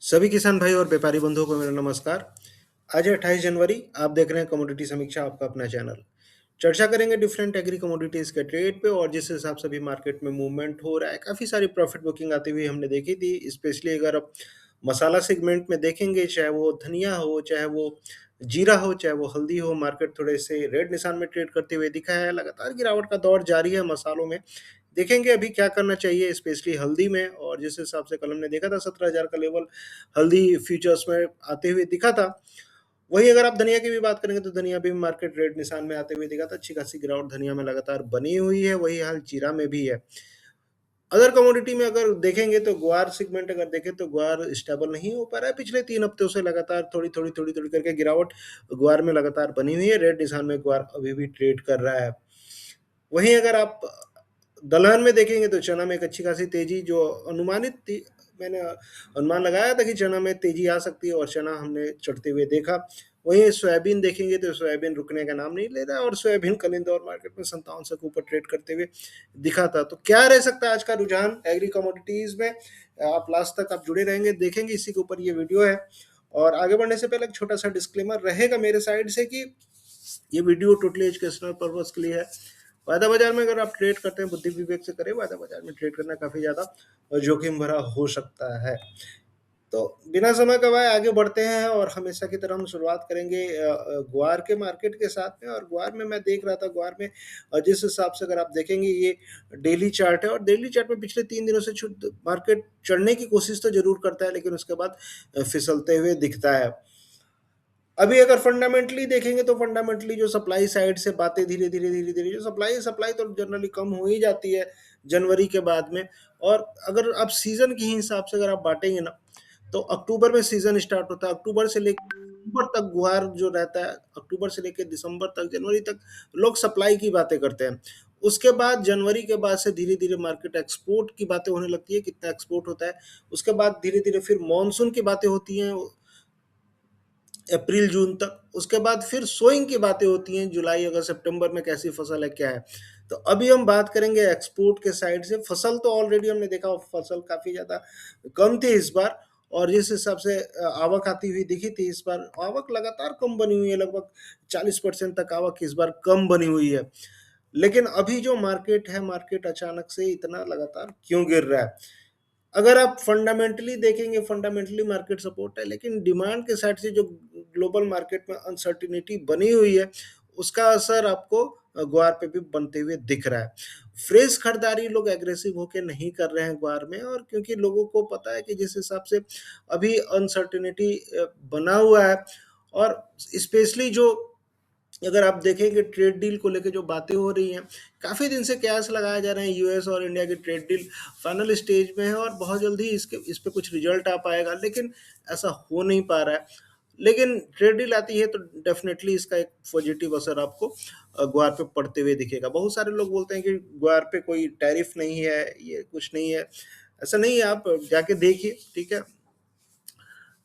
सभी किसान भाई और व्यापारी बंधुओं को मेरा नमस्कार। आज है 28 जनवरी। आप देख रहे हैं कमोडिटी समीक्षा, आपका अपना चैनल। चर्चा करेंगे डिफरेंट एग्री कमोडिटीज के ट्रेड पे और जिस हिसाब से भी मार्केट में मूवमेंट हो रहा है। काफ़ी सारी प्रॉफिट बुकिंग आती हुई हमने देखी थी, स्पेशली अगर आप मसाला सेगमेंट में देखेंगे, चाहे वो धनिया हो, चाहे वो जीरा हो, चाहे वो हल्दी हो, मार्केट थोड़े से रेड निशान में ट्रेड करते हुए दिखा है। लगातार गिरावट का दौर जारी है मसालों में। देखेंगे अभी क्या करना चाहिए स्पेशली हल्दी में, और जिस हिसाब से कल हमने देखा था 17,000 का लेवल हल्दी फ्यूचर्स में आते हुए दिखा था। वही अगर आप धनिया की भी बात करेंगे तो धनिया भी मार्केट रेड निशान में आते हुए दिखा था। अच्छी खासी गिरावट धनिया में लगातार बनी हुई है, वही हाल जीरा में भी है। अदर कमोडिटी में अगर देखेंगे तो ग्वार सेगमेंट अगर देखें तो ग्वार स्टेबल नहीं हो पा रहा है। पिछले 3 हफ्तों से लगातार थोड़ी थोड़ी थोड़ी थोड़ी करके गिरावट ग्वार में लगातार बनी हुई है। रेड निशान में ग्वार अभी भी ट्रेड कर रहा है। वहीं अगर आप दलहन में देखेंगे तो चना में एक अच्छी खासी तेजी जो अनुमानित थी, मैंने अनुमान लगाया था कि चना में तेजी आ सकती है और चना हमने चढ़ते हुए देखा। वहीं सोयाबीन देखेंगे तो सोयाबीन रुकने का नाम नहीं ले रहा है और सोयाबीन कल इंदौर मार्केट में 57 के ऊपर ट्रेड करते हुए दिखा था। तो क्या रह सकता है आज का रुझान एग्री कमोडिटीज में? आप लास्ट तक आप जुड़े रहेंगे, देखेंगे, इसी के ऊपर ये वीडियो है। और आगे बढ़ने से पहले एक छोटा सा डिस्क्लेमर रहेगा मेरे साइड से कि ये वीडियो टोटली एजुकेशनल पर्पज के लिए है। वायदा बाजार में अगर आप ट्रेड करते हैं, बुद्धि विवेक से करें। वायदा बाजार में ट्रेड करना काफ़ी ज़्यादा जोखिम भरा हो सकता है। तो बिना समय गवाए आगे बढ़ते हैं और हमेशा की तरह हम शुरुआत करेंगे ग्वार के मार्केट के साथ में। और ग्वार में मैं देख रहा था, ग्वार में जिस हिसाब से अगर आप देखेंगे ये डेली चार्ट है और डेली चार्ट में पिछले 3 दिनों से मार्केट चढ़ने की कोशिश तो जरूर करता है, लेकिन उसके बाद फिसलते हुए दिखता है। अभी अगर फंडामेंटली देखेंगे तो फंडामेंटली जो सप्लाई साइड से बातें धीरे धीरे धीरे धीरे जो सप्लाई सप्लाई तो जनरली कम हो ही जाती है जनवरी के बाद में। और अगर आप सीजन के हिसाब से अगर आप बांटेंगे ना, तो अक्टूबर में सीजन स्टार्ट होता है। अक्टूबर से लेकर दिसंबर तक गुहार जो रहता है, अक्टूबर से लेकर दिसंबर तक, जनवरी तक लोग सप्लाई की बातें करते हैं। उसके बाद जनवरी के बाद से धीरे धीरे मार्केट एक्सपोर्ट की बातें होने लगती है, कितना एक्सपोर्ट होता है। उसके बाद धीरे धीरे फिर मानसून की बातें होती हैं अप्रैल जून तक। उसके बाद फिर सोइंग की बातें होती हैं जुलाई अगस्त सितंबर में, कैसी फसल है क्या है। तो अभी हम बात करेंगे एक्सपोर्ट के साइड से। फसल तो ऑलरेडी हमने देखा, फसल काफ़ी ज़्यादा कम थी इस बार। और जिस हिसाब से आवक आती हुई दिखी थी, इस बार आवक लगातार कम बनी हुई है। लगभग 40% तक आवक इस बार कम बनी हुई है। लेकिन अभी जो मार्केट है, मार्केट अचानक से इतना लगातार क्यों गिर रहा है? अगर आप फंडामेंटली देखेंगे, फंडामेंटली मार्केट सपोर्ट है, लेकिन डिमांड के साइड से जो ग्लोबल मार्केट में अनसर्टिनिटी बनी हुई है, उसका असर आपको ग्वार पे भी बनते हुए दिख रहा है। फ्रेश खरीदारी लोग एग्रेसिव होके नहीं कर रहे हैं ग्वार में, और क्योंकि लोगों को पता है कि जिस हिसाब से अभी अनसर्टिनिटी बना हुआ है। और स्पेशली जो अगर आप देखेंगे ट्रेड डील को लेकर जो बातें हो रही हैं, काफ़ी दिन से कयास लगाए जा रहे हैं यूएस और इंडिया की ट्रेड डील फाइनल स्टेज में है और बहुत जल्दी इस पे कुछ रिजल्ट आ पाएगा, लेकिन ऐसा हो नहीं पा रहा है। लेकिन ट्रेड डील आती है तो डेफिनेटली इसका एक पॉजिटिव असर आपको ग्वार पे पड़ते हुए दिखेगा। बहुत सारे लोग बोलते हैं कि ग्वार पे कोई टैरिफ नहीं है, ये कुछ नहीं है। ऐसा नहीं है, आप जाके देखिए, ठीक है।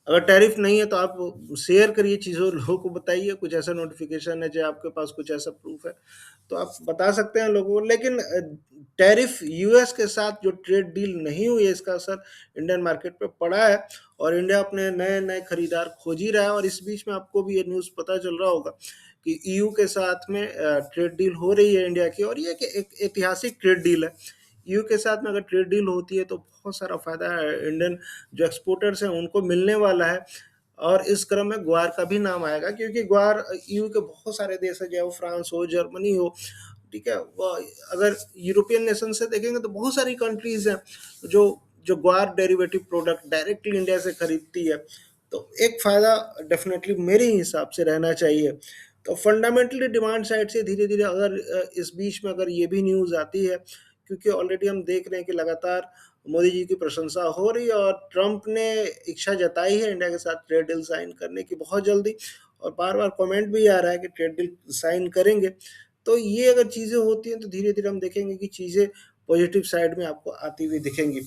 अगर टैरिफ नहीं है तो आप शेयर करिए चीज़ों, लोगों को बताइए। कुछ ऐसा नोटिफिकेशन है, चाहे आपके पास कुछ ऐसा प्रूफ है तो आप बता सकते हैं लोगों को। लेकिन टैरिफ यूएस के साथ जो ट्रेड डील नहीं हुई है, इसका असर इंडियन मार्केट पे पड़ा है और इंडिया अपने नए नए खरीदार खोज ही रहा है। और इस बीच में आपको भी ये न्यूज़ पता चल रहा होगा कि ईयू के साथ में ट्रेड डील हो रही है इंडिया की, और ये एक ऐतिहासिक ट्रेड डील है। ईयू के साथ में अगर ट्रेड डील होती है तो बहुत सारा फायदा है इंडियन जो एक्सपोर्टर्स हैं उनको मिलने वाला है। और इस क्रम में ग्वार का भी नाम आएगा, क्योंकि ग्वार ईयू के बहुत सारे देश है, चाहे वो फ्रांस हो, जर्मनी हो, ठीक है। वो अगर यूरोपियन नेशन से देखेंगे तो बहुत सारी कंट्रीज हैं जो जो ग्वार डेरिवेटिव प्रोडक्ट डायरेक्टली इंडिया से खरीदती है। तो एक फ़ायदा डेफिनेटली मेरे हिसाब से रहना चाहिए। तो फंडामेंटली डिमांड साइड से धीरे धीरे अगर इस बीच में अगर ये भी न्यूज़ आती है, क्योंकि ऑलरेडी हम देख रहे हैं कि लगातार मोदी जी की प्रशंसा हो रही है और ट्रंप ने इच्छा जताई है इंडिया के साथ ट्रेड डील साइन करने की बहुत जल्दी। और बार बार कमेंट भी आ रहा है कि ट्रेड डील साइन करेंगे। तो ये अगर चीज़ें होती हैं तो धीरे धीरे हम देखेंगे कि चीज़ें पॉजिटिव साइड में आपको आती हुई दिखेंगी।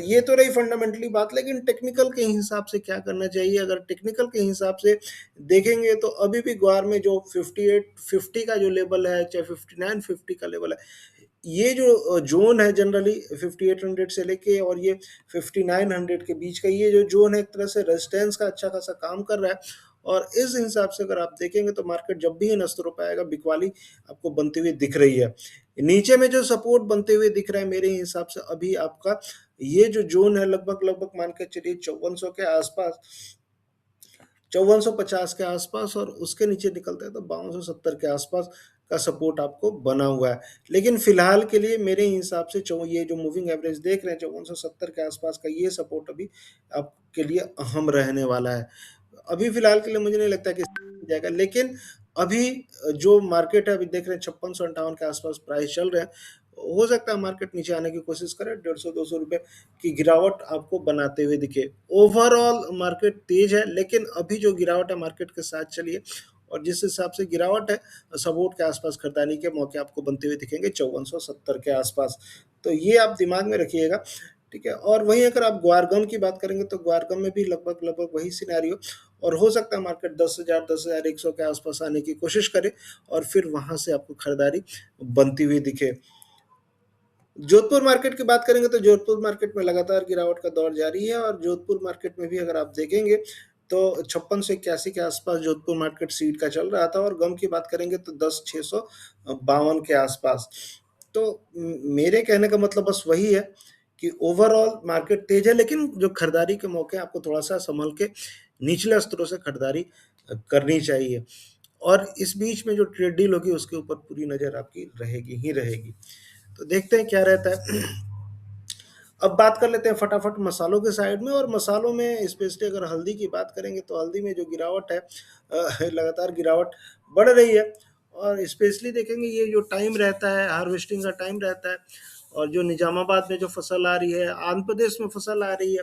ये तो रही फंडामेंटली बात, लेकिन टेक्निकल के हिसाब से क्या करना चाहिए? अगर टेक्निकल के हिसाब से देखेंगे तो अभी भी ग्वार में जो 5850 का जो लेवल है, चाहे 5950 का लेवल है, ये जो ज़ोन है जनरली 5800 से लेके और ये 5900 के बीच का ये जो ज़ोन है, एक तरह से रेजिस्टेंस का अच्छा खासा काम कर रहा है। और इस हिसाब से अगर आप देखेंगे तो मार्केट जब भी इन स्तरों पे आएगा, बिकवाली आपको बनती हुई दिख रही है। नीचे में जो सपोर्ट बनते हुए दिख रहा है मेरे हिसाब से अभी आपका ये जो ज़ोन है, लगभग मान के चलिए 5400 के आसपास, 5450 के आसपास, और उसके नीचे निकलता है तो 5270 के आसपास का सपोर्ट आपको बना हुआ है। लेकिन फिलहाल के लिए मेरे हिसाब से ये जो मूविंग एवरेज देख रहे हैं 5470 के आसपास का, ये सपोर्ट अभी आपके लिए अहम रहने वाला है। अभी फिलहाल के लिए मुझे नहीं लगता कि जाएगा, लेकिन अभी जो मार्केट है अभी देख रहे हैं 5658 के आसपास प्राइस चल रहे हैं। हो सकता है मार्केट नीचे आने की कोशिश करे, 150-200 रुपए की गिरावट आपको बनाते हुए दिखे। ओवरऑल मार्केट तेज है, लेकिन अभी जो गिरावट है मार्केट के साथ चलिए, और जिस हिसाब से गिरावट है सपोर्ट के आसपास खरीदारी के मौके आपको बनते हुए दिखेंगे 5470 के आसपास। तो ये आप दिमाग में रखिएगा, ठीक है। और वहीं अगर आप ग्वारगम की बात करेंगे तो ग्वारगम में भी लगभग वही सिनेरियो, और हो सकता है मार्केट 10,100 के आसपास आने की कोशिश करे और फिर वहां से आपको खरीदारी बनती हुई दिखे। जोधपुर मार्केट की बात करेंगे तो जोधपुर मार्केट में लगातार गिरावट का दौर जारी है, और जोधपुर मार्केट में भी अगर आप देखेंगे तो 56 से 81 के आसपास जोधपुर मार्केट सीट का चल रहा था, और गम की बात करेंगे तो 10,652 के आसपास। तो मेरे कहने का मतलब बस वही है कि ओवरऑल मार्केट तेज है, लेकिन जो खरीदारी के मौके आपको थोड़ा सा संभल के निचले स्तरों से खरीदारी करनी चाहिए। और इस बीच में जो ट्रेड डील होगी उसके ऊपर पूरी नज़र आपकी रहेगी ही रहेगी। तो देखते हैं क्या रहता है। अब बात कर लेते हैं फटाफट मसालों के साइड में, और मसालों में स्पेशली अगर हल्दी की बात करेंगे तो हल्दी में जो गिरावट है, लगातार गिरावट बढ़ रही है। और स्पेशली देखेंगे ये जो टाइम रहता है, हार्वेस्टिंग का टाइम रहता है, और जो निजामाबाद में जो फसल आ रही है, आंध्र प्रदेश में फसल आ रही है,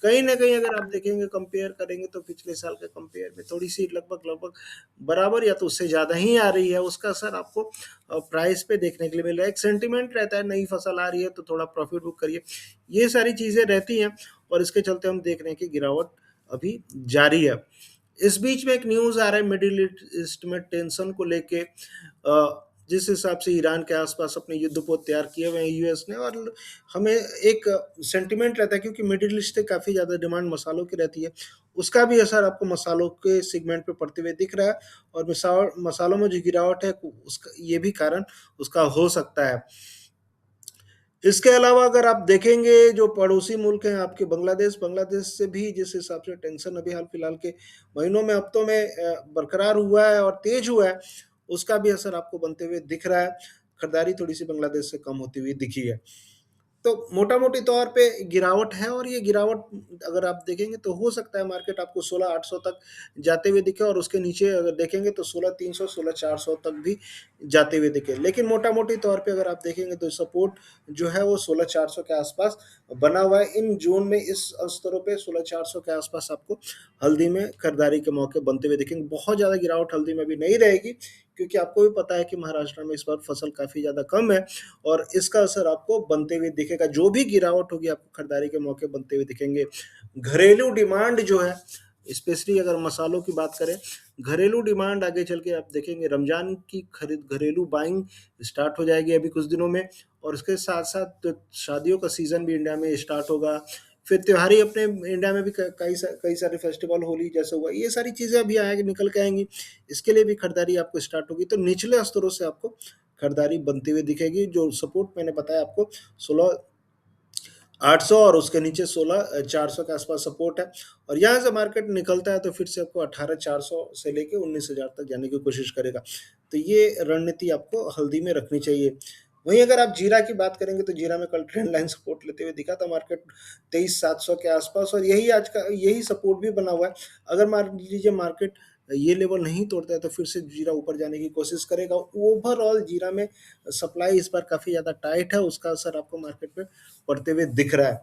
कहीं ना कहीं अगर आप देखेंगे कंपेयर करेंगे तो पिछले साल के कंपेयर में थोड़ी सी लगभग बराबर या तो उससे ज़्यादा ही आ रही है। उसका असर आपको प्राइस पे देखने के लिए मिल रहा है। एक सेंटिमेंट रहता है, नई फसल आ रही है तो थोड़ा प्रॉफिट बुक करिए, ये सारी चीज़ें रहती हैं, और इसके चलते हम देख रहे हैं कि गिरावट अभी जारी है। इस बीच में एक न्यूज़ आ रहा है मिडिल ईस्ट में टेंशन को लेके, जिस हिसाब से ईरान के आसपास अपने युद्धपोत तैयार किए हुए हैं यूएस ने, और हमें एक सेंटिमेंट रहता है क्योंकि मिडिल ईस्ट से काफ़ी ज़्यादा डिमांड मसालों की रहती है, उसका भी असर आपको मसालों के सेगमेंट पे पड़ते हुए दिख रहा है। और मसालों में जो गिरावट है उसका ये भी कारण उसका हो सकता है। इसके अलावा अगर आप देखेंगे जो पड़ोसी मुल्क हैं आपके, बांग्लादेश से भी जिस हिसाब से टेंशन अभी हाल फिलहाल के महीनों में, हफ्तों में बरकरार हुआ है और तेज हुआ है, उसका भी असर आपको बनते हुए दिख रहा है। खरीदारी थोड़ी सी बांग्लादेश से कम होती हुई दिखी है। तो मोटा-मोटी तौर पे गिरावट है, और ये गिरावट अगर आप देखेंगे तो हो सकता है मार्केट आपको 16,800 तक जाते हुए दिखे, और उसके नीचे अगर देखेंगे तो 16,300, 16,400 तक भी जाते हुए दिखे। लेकिन मोटा-मोटी तौर पे अगर आप देखेंगे तो सपोर्ट जो है वो 16,400 के आसपास बना हुआ है। इन ज़ोन में, इस स्तरों पे 16,400 के आसपास आपको हल्दी में खरीदारी के मौके बनते हुए दिखेंगे। बहुत ज़्यादा गिरावट हल्दी में भी नहीं रहेगी, क्योंकि आपको भी पता है कि महाराष्ट्र में इस बार फसल काफ़ी ज़्यादा कम है, और इसका असर आपको बनते हुए दिखेगा। जो भी गिरावट होगी आपको खरीदारी के मौके बनते हुए दिखेंगे। घरेलू डिमांड जो है, स्पेशली अगर मसालों की बात करें, घरेलू डिमांड आगे चल के आप देखेंगे रमजान की खरीद, घरेलू बाइंग स्टार्ट हो जाएगी अभी कुछ दिनों में, और उसके साथ साथ शादियों का सीज़न भी इंडिया में स्टार्ट होगा। फिर त्योहारी अपने इंडिया में भी कई सारे फेस्टिवल, होली जैसे हुआ, ये सारी चीज़ें अभी आएगी, निकल के आएंगी। इसके लिए भी खरीदारी आपको स्टार्ट होगी, तो निचले स्तरों से आपको खरीदारी बनती हुई दिखेगी। जो सपोर्ट मैंने बताया आपको 16,800, और उसके नीचे 16,400 के आसपास सपोर्ट है। और यहाँ से मार्केट निकलता है तो फिर से आपको 18,400 से लेके 19,000 तक जाने की कोशिश करेगा। तो ये रणनीति आपको हल्दी में रखनी चाहिए। वहीं अगर आप जीरा की बात करेंगे तो जीरा में कल ट्रेंड लाइन सपोर्ट लेते हुए दिखा था मार्केट 23,700 के आसपास, और यही आज का यही सपोर्ट भी बना हुआ है। अगर मान लीजिए मार्केट ये लेवल नहीं तोड़ता है तो फिर से जीरा ऊपर जाने की कोशिश करेगा। ओवरऑल जीरा में सप्लाई इस बार काफ़ी ज़्यादा टाइट है, उसका असर आपको मार्केट में पड़ते हुए दिख रहा है।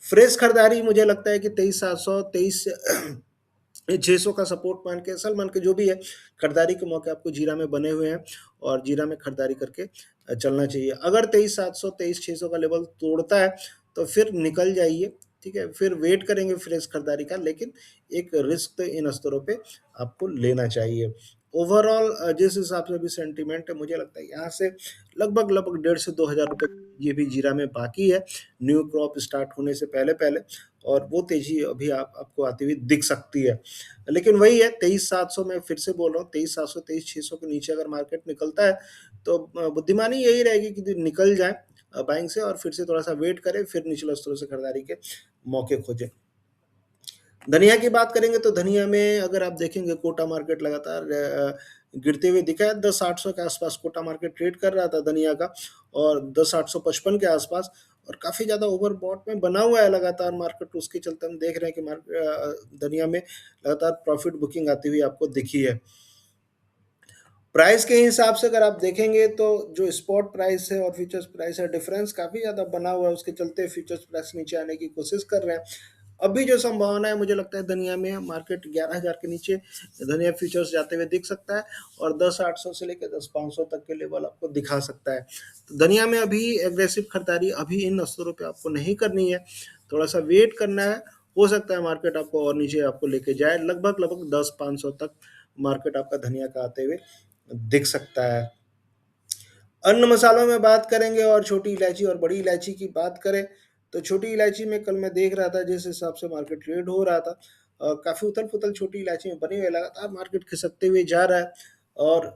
फ्रेश खरीदारी मुझे लगता है कि 23,700, 23,600 का सपोर्ट मान के, असल मान के, जो भी है, खरीदारी के मौके आपको जीरा में बने हुए हैं, और जीरा में खरीदारी करके चलना चाहिए। अगर 23,700, 23,600 का लेवल तोड़ता है तो फिर निकल जाइए, ठीक है। फिर वेट करेंगे फ्रेश खरीदारी का, लेकिन एक रिस्क तो इन स्तरों पे आपको लेना चाहिए। ओवरऑल जिस हिसाब से अभी सेंटीमेंट है, मुझे लगता है यहाँ से लगभग 1,500 से 2,000 रुपये ये भी जीरा में बाकी है, न्यू क्रॉप स्टार्ट होने से पहले पहले, और वो तेजी अभी आपको आती हुई दिख सकती है। लेकिन वही है, 23,700 में फिर से बोल रहा हूँ, 23,700 23,600 के नीचे अगर मार्केट निकलता है तो बुद्धिमानी यही रहेगी कि निकल जाए बाइंग से, और फिर से थोड़ा सा वेट करें, फिर निचले स्तरों से खरीदारी के मौके खोजें। धनिया की बात करेंगे तो धनिया में अगर आप देखेंगे, कोटा मार्केट लगातार गिरते हुए दिखा है। 10,800 के आसपास कोटा मार्केट ट्रेड कर रहा था धनिया का, और 10,855 के आसपास, और काफ़ी ज़्यादा ओवरबॉट में बना हुआ है लगातार मार्केट। उसके चलते हम देख रहे हैं कि धनिया में लगातार प्रॉफिट बुकिंग आती हुई आपको दिखी है। प्राइस के हिसाब से अगर आप देखेंगे तो जो स्पॉट प्राइस है और फ्यूचर्स प्राइस है, डिफरेंस काफ़ी ज़्यादा बना हुआ है, उसके चलते फ्यूचर्स प्राइस नीचे आने की कोशिश कर रहे हैं। अभी जो संभावना है, मुझे लगता है धनिया में मार्केट 11,000 के नीचे धनिया फ्यूचर्स जाते हुए दिख सकता है, और 10,800 से लेकर 10,500 तक के लेवल आपको दिखा सकता है। तो धनिया में अभी एग्रेसिव खरीदारी अभी इन स्तरों पे आपको नहीं करनी है, थोड़ा सा वेट करना है। हो सकता है मार्केट आपको और नीचे आपको लेके जाए, लगभग 10,500 तक मार्केट आपका धनिया का आते हुए दिख सकता है। अन्य मसालों में बात करेंगे और छोटी इलायची और बड़ी इलायची की बात करें, तो छोटी इलायची में कल मैं देख रहा था जिस हिसाब से मार्केट ट्रेड हो रहा था, काफ़ी उथल-पुथल छोटी इलायची में बनी हुई है, लगातार मार्केट खिसकते हुए जा रहा है। और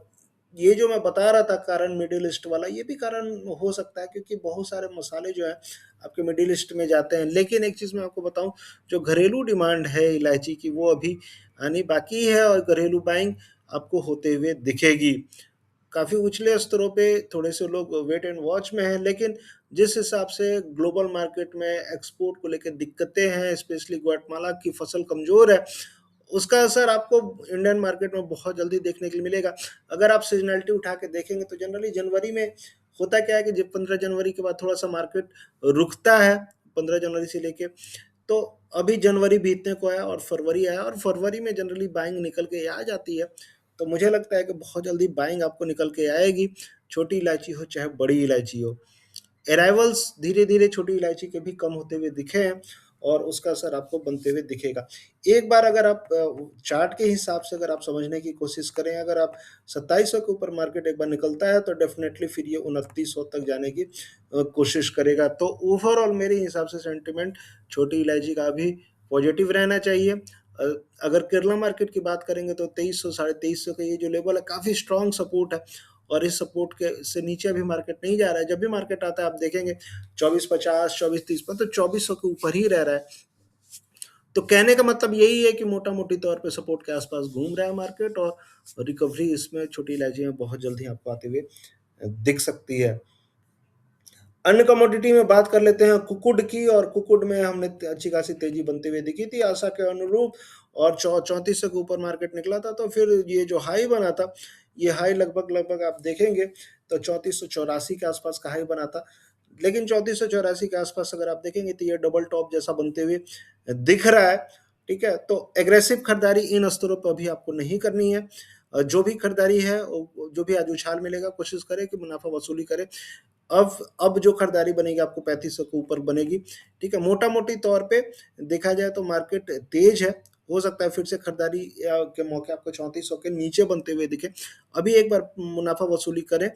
ये जो मैं बता रहा था कारण मिडिल ईस्ट वाला, ये भी कारण हो सकता है, क्योंकि बहुत सारे मसाले जो है आपके मिडिल ईस्ट में जाते हैं। लेकिन एक चीज़ मैं आपको बताऊँ, जो घरेलू डिमांड है इलायची की, वो अभी आनी बाकी है, और घरेलू बाइंग आपको होते हुए दिखेगी। काफ़ी उछले स्तरों पे थोड़े से लोग वेट एंड वॉच में हैं, लेकिन जिस हिसाब से ग्लोबल मार्केट में एक्सपोर्ट को लेकर दिक्कतें हैं, स्पेशली ग्वाटेमाला की फसल कमज़ोर है, उसका असर आपको इंडियन मार्केट में बहुत जल्दी देखने के लिए मिलेगा। अगर आप सीजनैलिटी उठा के देखेंगे तो जनरली जनवरी में होता क्या है कि जब 15 जनवरी के बाद थोड़ा-सा मार्केट रुकता है, 15 जनवरी से लेके, तो अभी जनवरी बीतने को आया और फरवरी आया, और फरवरी में जनरली बाइंग निकल के आ जाती है। तो मुझे लगता है कि बहुत जल्दी बाइंग आपको निकल के आएगी, छोटी इलायची हो चाहे बड़ी इलायची हो। अराइवल्स धीरे-धीरे छोटी इलायची के भी कम होते हुए दिखे हैं, और उसका असर आपको बनते हुए दिखेगा। एक बार अगर आप चार्ट के हिसाब से अगर आप समझने की कोशिश करें, अगर आप 2700 के ऊपर मार्केट एक बार निकलता है तो डेफ़िनेटली फिर ये 2900 तक जाने की कोशिश करेगा। तो ओवरऑल मेरे हिसाब से सेंटिमेंट छोटी इलायची का भी पॉजिटिव रहना चाहिए। अगर केरला मार्केट की बात करेंगे तो 2300 साढ़े 2300 का ये जो लेवल है, काफ़ी स्ट्रॉन्ग सपोर्ट है, और इस सपोर्ट के से नीचे अभी मार्केट नहीं जा रहा है। जब भी मार्केट आता है आप देखेंगे 2450, 2430 मतलब 2400 के ऊपर ही रह रहा है। तो कहने का मतलब यही है कि मोटा-मोटी तौर पे सपोर्ट के आसपास घूम रहा है मार्केट, और रिकवरी इसमें छोटी इलायची में बहुत जल्दी आपको आते हुए दिख सकती है। अन्य कमोडिटी में बात कर लेते हैं कुकुड की, और कुकुड में हमने अच्छी खासी तेजी बनते हुए दिखी थी आशा के अनुरूप, और 3400 के ऊपर मार्केट निकला था। तो फिर ये जो हाई बना था, ये हाई लगभग आप देखेंगे तो 3484 के आसपास का हाई बना था। लेकिन 3484 के आसपास अगर आप देखेंगे तो ये डबल टॉप जैसा बनते हुए दिख रहा है। ठीक है, तो एग्रेसिव खरीदारी इन स्तरों पर अभी आपको नहीं करनी है। जो भी खरीदारी है, जो भी आज उछाल मिलेगा, कोशिश करें कि मुनाफा वसूली करें। अब जो खरीदारी बनेगी आपको 3500 के ऊपर बनेगी। ठीक है, मोटा-मोटी तौर पे देखा जाए तो मार्केट तेज है, हो सकता है फिर से खरीदारी के मौके आपको 3400 के नीचे बनते हुए दिखे। अभी एक बार मुनाफा वसूली करें,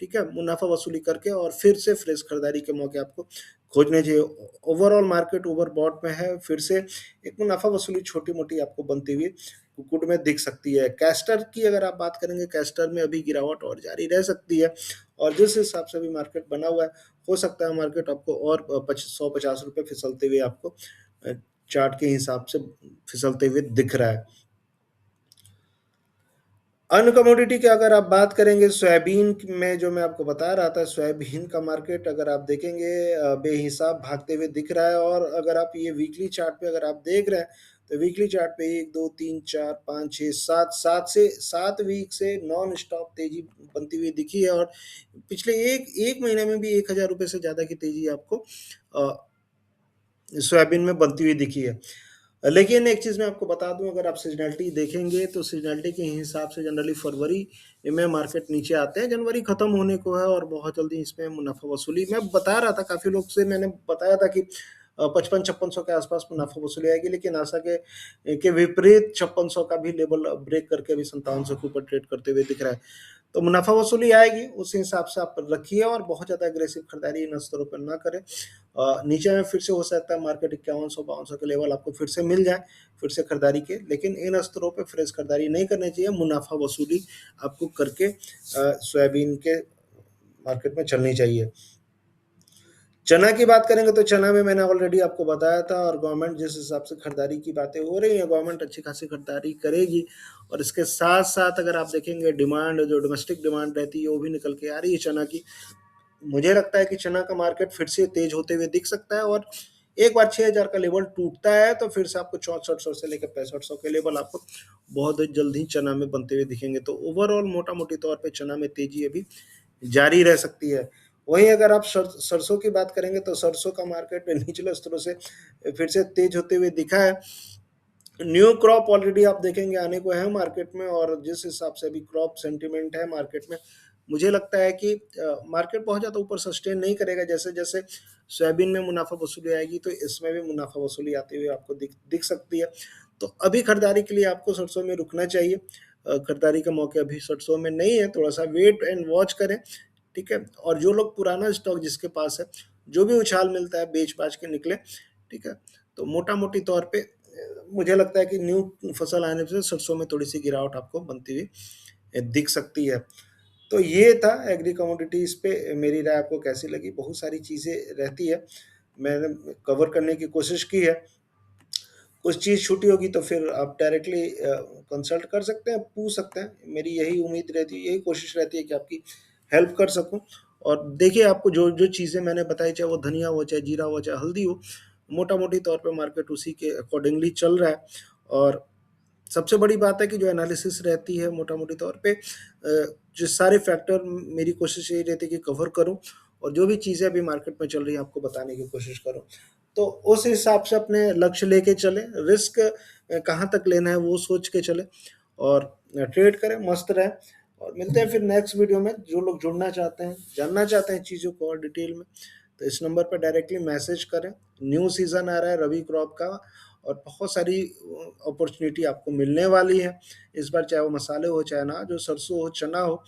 ठीक है, मुनाफा वसूली करके और फिर से फ्रेश खरीदारी के मौके आपको खोजने चाहिए। ओवरऑल मार्केट ओवरबॉट में है, फिर से एक मुनाफा वसूली छोटी-मोटी आपको बनती हुई कुक्कुट में दिख सकती है। कैस्टर की अगर आप बात करेंगे, कैस्टर में अभी गिरावट और जारी रह सकती है, और जिस हिसाब से भी मार्केट बना हुआ है, हो सकता है मार्केट आपको और 100-50 रुपये फिसलते हुए आपको चार्ट के हिसाब से फिसलते हुए दिख रहा है। अन्य कमोडिटी की अगर आप बात करेंगे, सोयाबीन में जो मैं आपको बता रहा था, सोयाबीन का मार्केट अगर आप देखेंगे बेहिसाब भागते हुए दिख रहा है। और अगर आप ये वीकली चार्ट पे अगर आप देख रहे हैं, तो वीकली चार्ट पे 1 2 3 4 5 6 7 7 वीक से नॉन स्टॉप तेजी बनती हुई दिखी है, और पिछले एक महीने में भी 1,000 रुपये से ज़्यादा की तेजी आपको सोयाबीन में बनती हुई दिखी है। लेकिन एक चीज़ मैं आपको बता दूँ, अगर आप सीज़नैलिटी देखेंगे तो सीज़नैलिटी के हिसाब से जनरली फरवरी में मार्केट नीचे आते हैं। जनवरी ख़त्म होने को है और बहुत जल्दी इसमें मुनाफ़ा वसूली मैं बता रहा था, काफ़ी लोग से मैंने बताया था कि 55-5600 के आसपास मुनाफा वसूली आएगी, लेकिन आशा के विपरीत 5600 का भी लेवल ब्रेक करके अभी 5700 के ऊपर ट्रेड करते हुए दिख रहा है। तो मुनाफा वसूली आएगी, उस हिसाब से आप रखिए और बहुत ज़्यादा एग्रेसिव खरीदारी इन स्तरों पर ना करें। नीचे में फिर से हो सकता है मार्केट 5100-5200 के लेवल आपको फिर से मिल जाए, फिर से खरीदारी के, लेकिन इन स्तरों पे फ्रेश खरीदारी नहीं करनी चाहिए। मुनाफा वसूली आपको करके सोयाबीन के मार्केट में चलनी चाहिए। चना की बात करेंगे तो चना में मैंने ऑलरेडी आपको बताया था, और गवर्नमेंट जिस हिसाब से खरीदारी की बातें हो रही हैं, गवर्नमेंट अच्छी खासी खरीदारी करेगी। और इसके साथ साथ अगर आप देखेंगे डिमांड, जो डोमेस्टिक डिमांड रहती है वो भी निकल के आ रही है चना की। मुझे लगता है कि चना का मार्केट फिर से तेज होते हुए दिख सकता है, और एक बार 6000 का लेवल टूटता है तो फिर से आपको 6400 से लेकर 6500 के लेवल आपको बहुत जल्द ही चना में बनते हुए दिखेंगे। तो ओवरऑल मोटा मोटी तौर पे चना में तेजी अभी जारी रह सकती है। वहीं अगर आप सरसों की बात करेंगे तो सरसों का मार्केट निचले स्तरों से फिर से तेज होते हुए दिखा है। न्यू क्रॉप ऑलरेडी आप देखेंगे आने को है मार्केट में, और जिस हिसाब से अभी क्रॉप सेंटिमेंट है मार्केट में, मुझे लगता है कि मार्केट बहुत ज़्यादा ऊपर सस्टेन नहीं करेगा। जैसे जैसे सोयाबीन में मुनाफा वसूली आएगी तो इसमें भी मुनाफा वसूली आते हुए आपको दिख सकती है। तो अभी खरीदारी के लिए आपको सरसों में रुकना चाहिए। खरीदारी का मौके अभी सरसों में नहीं है, थोड़ा सा वेट एंड वॉच करें, ठीक है। और जो लोग पुराना स्टॉक जिसके पास है, जो भी उछाल मिलता है बेच बाच के निकले, ठीक है। तो मोटा मोटी तौर पे मुझे लगता है कि न्यू फसल आने से सरसों में थोड़ी सी गिरावट आपको बनती हुई दिख सकती है। तो ये था एग्री कमोडिटीज पे मेरी राय आपको कैसी लगी। बहुत सारी चीज़ें रहती है, मैंने कवर करने की कोशिश की है। कुछ चीज़ छूटी होगी तो फिर आप डायरेक्टली कंसल्ट कर सकते हैं, पूछ सकते हैं। मेरी यही उम्मीद रहती है, यही कोशिश रहती है कि आपकी हेल्प कर सकूं। और देखिए, आपको जो जो चीज़ें मैंने बताई, चाहे वो धनिया हो, चाहे जीरा हो, चाहे हल्दी हो, मोटा मोटी तौर पे मार्केट उसी के अकॉर्डिंगली चल रहा है। और सबसे बड़ी बात है कि जो एनालिसिस रहती है मोटा मोटी तौर पे जो सारे फैक्टर, मेरी कोशिश यही रहती है कि कवर करूं, और जो भी चीज़ें अभी मार्केट में चल रही है आपको बताने की कोशिश करूं। तो उस हिसाब से अपने लक्ष्य लेके चले, रिस्क कहाँ तक लेना है वो सोच के चले, और ट्रेड करें, मस्त रहे। और मिलते हैं फिर नेक्स्ट वीडियो में। जो लोग जुड़ना चाहते हैं, जानना चाहते हैं चीज़ों को और डिटेल में, तो इस नंबर पर डायरेक्टली मैसेज करें। न्यू सीज़न आ रहा है रबी क्रॉप का, और बहुत सारी अपॉर्चुनिटी आपको मिलने वाली है इस बार, चाहे वो मसाले हो, चाहे अनाज हो, सरसों हो, चना हो,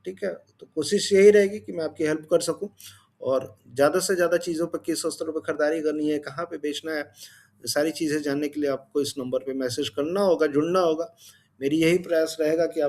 ठीक है। तो कोशिश यही रहेगी कि मैं आपकी हेल्प कर सकूं, और ज़्यादा से ज़्यादा चीज़ों पर, किस स्तरों पर खरीदारी करनी है, कहाँ पे बेचना है, सारी चीज़ें जानने के लिए आपको इस नंबर पे मैसेज करना होगा, जुड़ना होगा। मेरी यही प्रयास रहेगा कि आप